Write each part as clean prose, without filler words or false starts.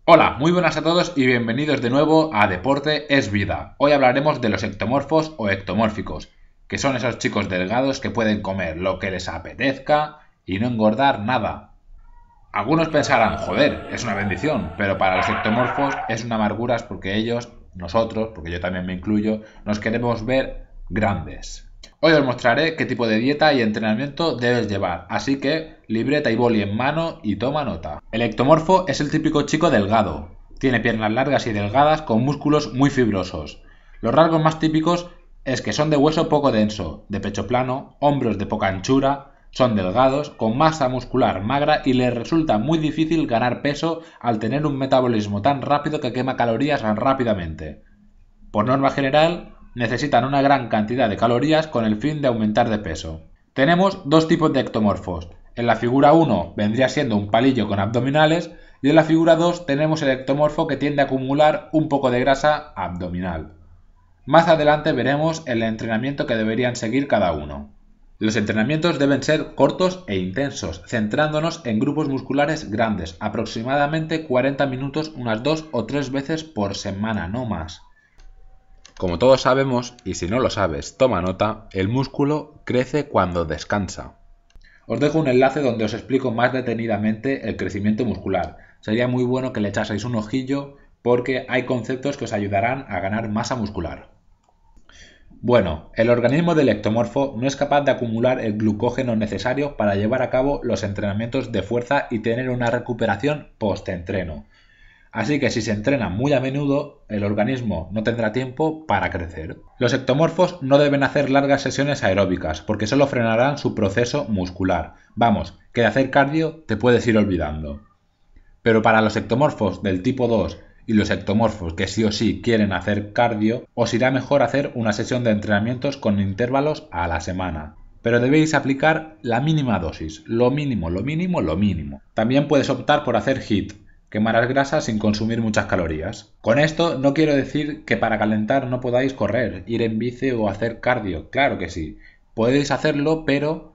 Hola, muy buenas a todos y bienvenidos de nuevo a Deporte es Vida. Hoy hablaremos de los ectomorfos o ectomórficos, que son esos chicos delgados que pueden comer lo que les apetezca y no engordar nada. Algunos pensarán, joder, es una bendición, pero para los ectomorfos es una amargura porque ellos, nosotros, porque yo también me incluyo, nos queremos ver grandes. Hoy os mostraré qué tipo de dieta y entrenamiento debes llevar, así que libreta y boli en mano y toma nota. El ectomorfo es el típico chico delgado. Tiene piernas largas y delgadas con músculos muy fibrosos. Los rasgos más típicos es que son de hueso poco denso, de pecho plano, hombros de poca anchura, son delgados, con masa muscular magra y les resulta muy difícil ganar peso al tener un metabolismo tan rápido que quema calorías rápidamente. Por norma general, necesitan una gran cantidad de calorías con el fin de aumentar de peso. Tenemos dos tipos de ectomorfos. En la figura 1 vendría siendo un palillo con abdominales y en la figura 2 tenemos el ectomorfo que tiende a acumular un poco de grasa abdominal. Más adelante veremos el entrenamiento que deberían seguir cada uno. Los entrenamientos deben ser cortos e intensos, centrándonos en grupos musculares grandes, aproximadamente 40 minutos unas 2 o 3 veces por semana, no más. Como todos sabemos, y si no lo sabes, toma nota, el músculo crece cuando descansa. Os dejo un enlace donde os explico más detenidamente el crecimiento muscular. Sería muy bueno que le echaseis un ojillo porque hay conceptos que os ayudarán a ganar masa muscular. Bueno, el organismo del ectomorfo no es capaz de acumular el glucógeno necesario para llevar a cabo los entrenamientos de fuerza y tener una recuperación post-entreno. Así que si se entrena muy a menudo, el organismo no tendrá tiempo para crecer. Los ectomorfos no deben hacer largas sesiones aeróbicas porque solo frenarán su proceso muscular. Vamos, que de hacer cardio te puedes ir olvidando. Pero para los ectomorfos del tipo 2 y los ectomorfos que sí o sí quieren hacer cardio, os irá mejor hacer una sesión de entrenamientos con intervalos a la semana. Pero debéis aplicar la mínima dosis, lo mínimo. También puedes optar por hacer HIIT, quemar grasa sin consumir muchas calorías. Con esto no quiero decir que para calentar no podáis correr, ir en bici o hacer cardio, claro que sí. Podéis hacerlo, pero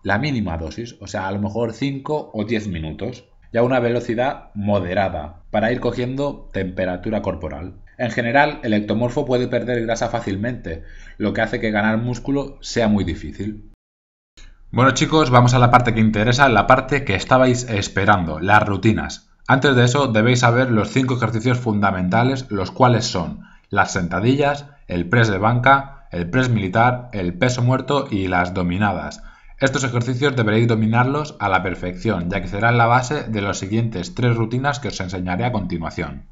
la mínima dosis, o sea, a lo mejor 5 o 10 minutos, y a una velocidad moderada, para ir cogiendo temperatura corporal. En general, el ectomorfo puede perder grasa fácilmente, lo que hace que ganar músculo sea muy difícil. Bueno chicos, vamos a la parte que interesa, la parte que estabais esperando, las rutinas. Antes de eso debéis saber los 5 ejercicios fundamentales, los cuales son las sentadillas, el press de banca, el press militar, el peso muerto y las dominadas. Estos ejercicios deberéis dominarlos a la perfección, ya que serán la base de las siguientes 3 rutinas que os enseñaré a continuación.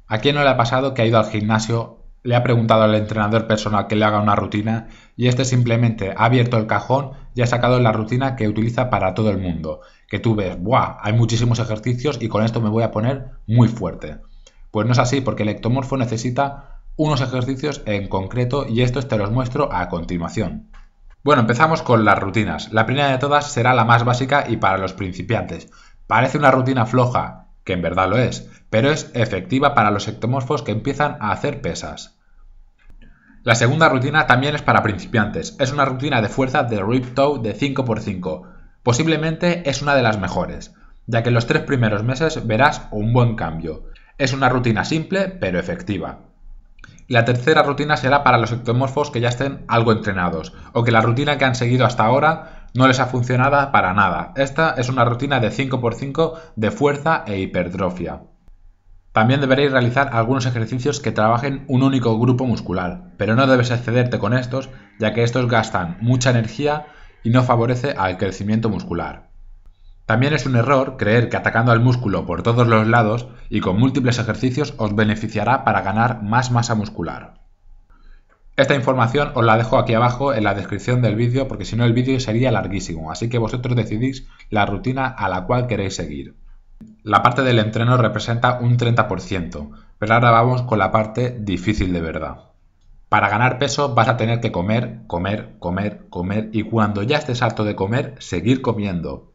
¿A quién no le ha pasado que ha ido al gimnasio, le ha preguntado al entrenador personal que le haga una rutina y este simplemente ha abierto el cajón y ha sacado la rutina que utiliza para todo el mundo? Que tú ves, ¡buah! Hay muchísimos ejercicios y con esto me voy a poner muy fuerte. Pues no es así, porque el ectomorfo necesita unos ejercicios en concreto y estos te los muestro a continuación. Bueno, empezamos con las rutinas. La primera de todas será la más básica y para los principiantes. Parece una rutina floja, que en verdad lo es, pero es efectiva para los ectomorfos que empiezan a hacer pesas. La segunda rutina también es para principiantes. Es una rutina de fuerza de rip toe de 5×5. Posiblemente es una de las mejores, ya que en los 3 primeros meses verás un buen cambio. Es una rutina simple pero efectiva. Y la tercera rutina será para los ectomorfos que ya estén algo entrenados o que la rutina que han seguido hasta ahora no les ha funcionado para nada. Esta es una rutina de 5×5 de fuerza e hipertrofia. También deberéis realizar algunos ejercicios que trabajen un único grupo muscular, pero no debes excederte con estos, ya que estos gastan mucha energía y no favorece al crecimiento muscular. También es un error creer que atacando al músculo por todos los lados y con múltiples ejercicios os beneficiará para ganar más masa muscular. Esta información os la dejo aquí abajo en la descripción del vídeo porque si no el vídeo sería larguísimo, así que vosotros decidís la rutina a la cual queréis seguir. La parte del entreno representa un 30%, pero ahora vamos con la parte difícil de verdad. Para ganar peso vas a tener que comer y cuando ya estés harto de comer, seguir comiendo.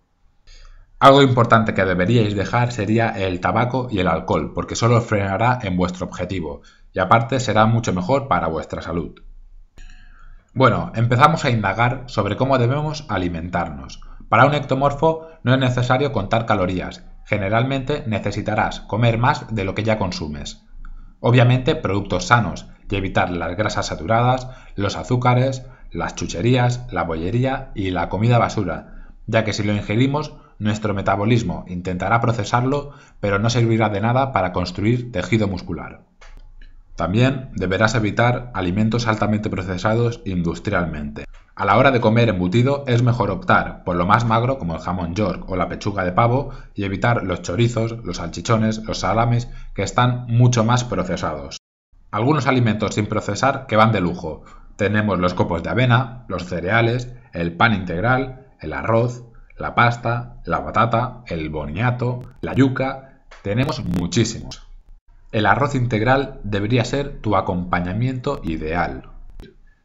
Algo importante que deberíais dejar sería el tabaco y el alcohol, porque solo os frenará en vuestro objetivo, y aparte será mucho mejor para vuestra salud. Bueno, empezamos a indagar sobre cómo debemos alimentarnos. Para un ectomorfo no es necesario contar calorías. generalmente necesitarás comer más de lo que ya consumes. Obviamente productos sanos y evitar las grasas saturadas, los azúcares, las chucherías, la bollería y la comida basura, ya que si lo ingerimos, nuestro metabolismo intentará procesarlo, pero no servirá de nada para construir tejido muscular. También deberás evitar alimentos altamente procesados industrialmente. A la hora de comer embutido es mejor optar por lo más magro como el jamón york o la pechuga de pavo y evitar los chorizos, los salchichones, los salames que están mucho más procesados. Algunos alimentos sin procesar que van de lujo. Tenemos los copos de avena, los cereales, el pan integral, el arroz, la pasta, la batata, el boniato, la yuca. Tenemos muchísimos. El arroz integral debería ser tu acompañamiento ideal.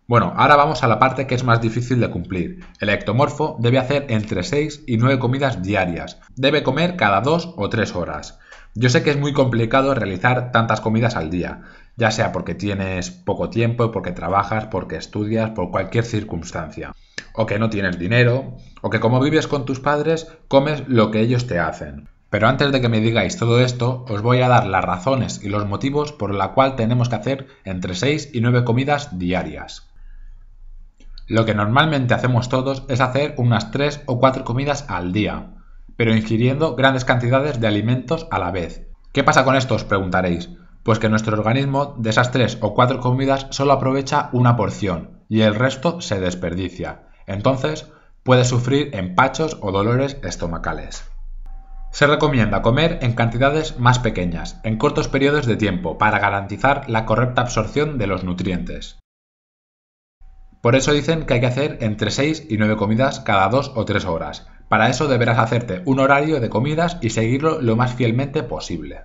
Bueno, ahora vamos a la parte que es más difícil de cumplir. El ectomorfo debe hacer entre 6 y 9 comidas diarias. Debe comer cada 2 o 3 horas. Yo sé que es muy complicado realizar tantas comidas al día, ya sea porque tienes poco tiempo, porque trabajas, porque estudias, por cualquier circunstancia. O que no tienes dinero, o que como vives con tus padres, comes lo que ellos te hacen. Pero antes de que me digáis todo esto, os voy a dar las razones y los motivos por la cual tenemos que hacer entre 6 y 9 comidas diarias. Lo que normalmente hacemos todos es hacer unas 3 o 4 comidas al día, pero ingiriendo grandes cantidades de alimentos a la vez. ¿Qué pasa con esto? Os preguntaréis. Pues que nuestro organismo de esas 3 o 4 comidas solo aprovecha una porción y el resto se desperdicia. Entonces puede sufrir empachos o dolores estomacales. Se recomienda comer en cantidades más pequeñas, en cortos periodos de tiempo, para garantizar la correcta absorción de los nutrientes. Por eso dicen que hay que hacer entre 6 y 9 comidas cada 2 o 3 horas. Para eso deberás hacerte un horario de comidas y seguirlo lo más fielmente posible.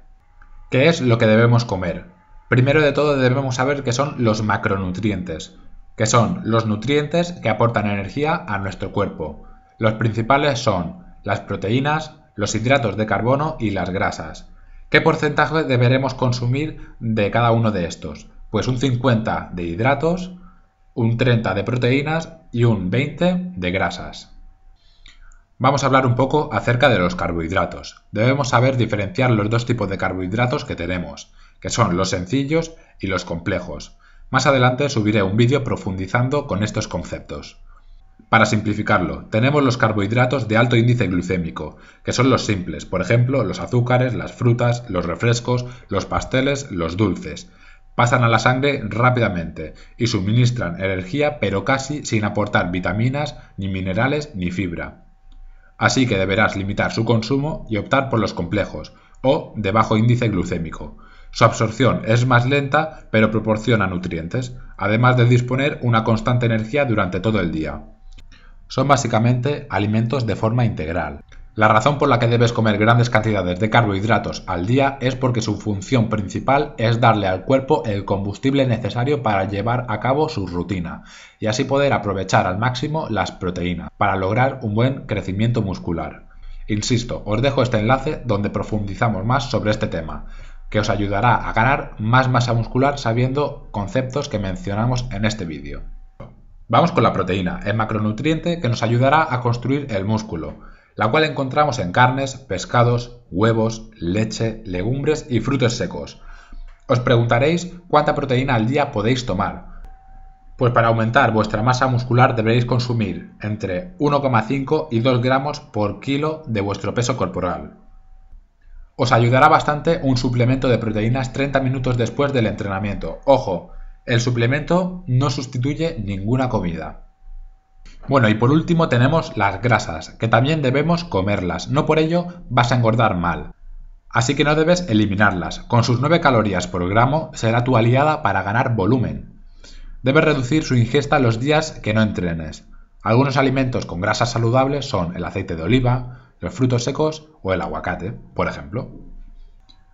¿Qué es lo que debemos comer? Primero de todo debemos saber qué son los macronutrientes, que son los nutrientes que aportan energía a nuestro cuerpo. Los principales son las proteínas, los hidratos de carbono y las grasas. ¿Qué porcentaje deberemos consumir de cada uno de estos? Pues un 50 de hidratos, un 30 de proteínas y un 20 de grasas. Vamos a hablar un poco acerca de los carbohidratos. Debemos saber diferenciar los dos tipos de carbohidratos que tenemos, que son los sencillos y los complejos. Más adelante subiré un vídeo profundizando con estos conceptos. Para simplificarlo, tenemos los carbohidratos de alto índice glucémico, que son los simples, por ejemplo, los azúcares, las frutas, los refrescos, los pasteles, los dulces. Pasan a la sangre rápidamente y suministran energía, pero casi sin aportar vitaminas, ni minerales, ni fibra. Así que deberás limitar su consumo y optar por los complejos, o de bajo índice glucémico. Su absorción es más lenta, pero proporciona nutrientes, además de disponer una constante energía durante todo el día. Son básicamente alimentos de forma integral. La razón por la que debes comer grandes cantidades de carbohidratos al día es porque su función principal es darle al cuerpo el combustible necesario para llevar a cabo su rutina y así poder aprovechar al máximo las proteínas para lograr un buen crecimiento muscular. Insisto, os dejo este enlace donde profundizamos más sobre este tema, que os ayudará a ganar más masa muscular sabiendo conceptos que mencionamos en este vídeo. Vamos con la proteína, el macronutriente que nos ayudará a construir el músculo, la cual encontramos en carnes, pescados, huevos, leche, legumbres y frutos secos. Os preguntaréis cuánta proteína al día podéis tomar. Pues para aumentar vuestra masa muscular deberéis consumir entre 1,5 y 2 gramos por kilo de vuestro peso corporal. Os ayudará bastante un suplemento de proteínas 30 minutos después del entrenamiento. Ojo, el suplemento no sustituye ninguna comida. Bueno, y por último tenemos las grasas, que también debemos comerlas, no por ello vas a engordar mal. Así que no debes eliminarlas, con sus 9 calorías por gramo será tu aliada para ganar volumen. Debes reducir su ingesta los días que no entrenes. Algunos alimentos con grasas saludables son el aceite de oliva, los frutos secos o el aguacate, por ejemplo.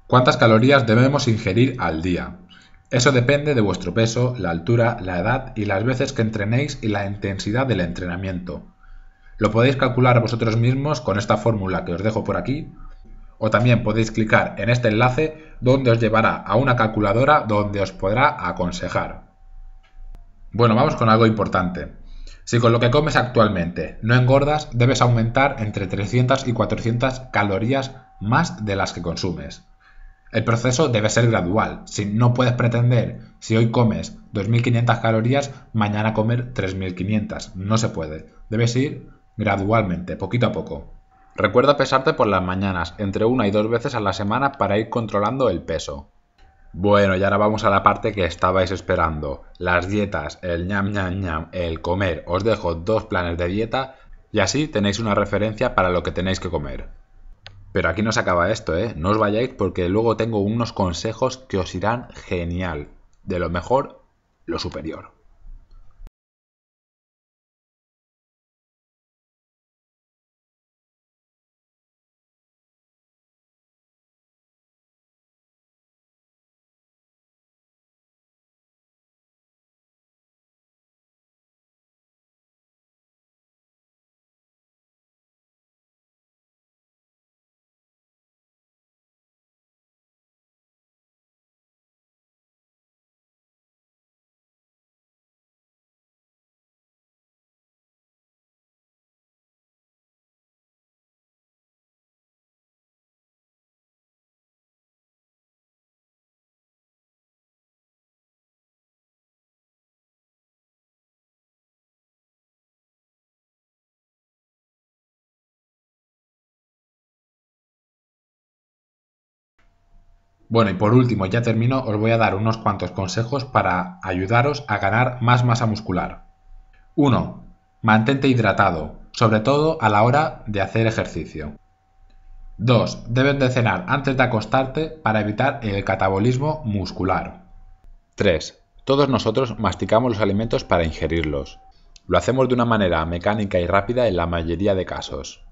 ¿Cuántas calorías debemos ingerir al día? Eso depende de vuestro peso, la altura, la edad y las veces que entrenéis y la intensidad del entrenamiento. Lo podéis calcular vosotros mismos con esta fórmula que os dejo por aquí, o también podéis clicar en este enlace donde os llevará a una calculadora donde os podrá aconsejar. Bueno, vamos con algo importante. Si con lo que comes actualmente no engordas, debes aumentar entre 300 y 400 calorías más de las que consumes. El proceso debe ser gradual. Si no puedes pretender, si hoy comes 2.500 calorías, mañana comer 3.500. No se puede. Debes ir gradualmente, poquito a poco. Recuerda pesarte por las mañanas, entre 1 y 2 veces a la semana para ir controlando el peso. Bueno, y ahora vamos a la parte que estabais esperando. Las dietas, el ñam ñam ñam, el comer. Os dejo 2 planes de dieta y así tenéis una referencia para lo que tenéis que comer. Pero aquí no se acaba esto, ¿eh? No os vayáis porque luego tengo unos consejos que os irán genial. De lo mejor, lo superior. Bueno, y por último, ya termino, os voy a dar unos cuantos consejos para ayudaros a ganar más masa muscular. 1. Mantente hidratado, sobre todo a la hora de hacer ejercicio. 2. Debes de cenar antes de acostarte para evitar el catabolismo muscular. 3. Todos nosotros masticamos los alimentos para ingerirlos. Lo hacemos de una manera mecánica y rápida en la mayoría de casos.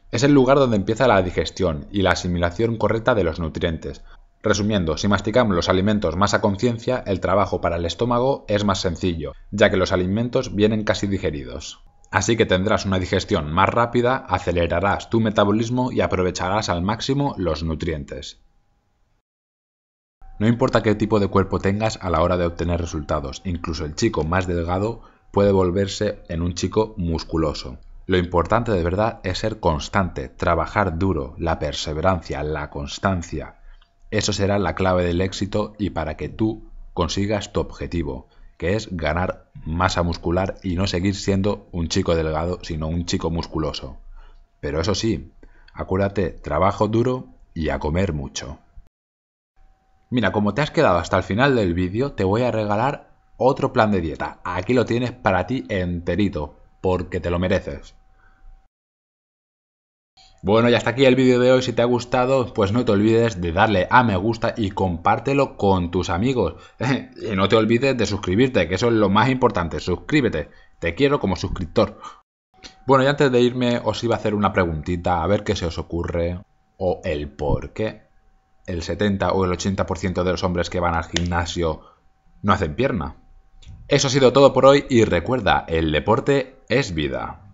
Es el lugar donde empieza la digestión y la asimilación correcta de los nutrientes. Resumiendo, si masticamos los alimentos más a conciencia, el trabajo para el estómago es más sencillo, ya que los alimentos vienen casi digeridos. Así que tendrás una digestión más rápida, acelerarás tu metabolismo y aprovecharás al máximo los nutrientes. No importa qué tipo de cuerpo tengas a la hora de obtener resultados, incluso el chico más delgado puede volverse en un chico musculoso. Lo importante de verdad es ser constante, trabajar duro, la perseverancia, la constancia. Eso será la clave del éxito y para que tú consigas tu objetivo, que es ganar masa muscular y no seguir siendo un chico delgado, sino un chico musculoso. Pero eso sí, acuérdate, trabajo duro y a comer mucho. Mira, como te has quedado hasta el final del vídeo, te voy a regalar otro plan de dieta. Aquí lo tienes para ti enterito, porque te lo mereces. Bueno, y hasta aquí el vídeo de hoy. Si te ha gustado, pues no te olvides de darle a me gusta y compártelo con tus amigos. Y no te olvides de suscribirte, que eso es lo más importante. Suscríbete. Te quiero como suscriptor. Bueno, y antes de irme os iba a hacer una preguntita, a ver qué se os ocurre o el por qué el 70 o el 80% de los hombres que van al gimnasio no hacen pierna. Eso ha sido todo por hoy y recuerda, el deporte es vida.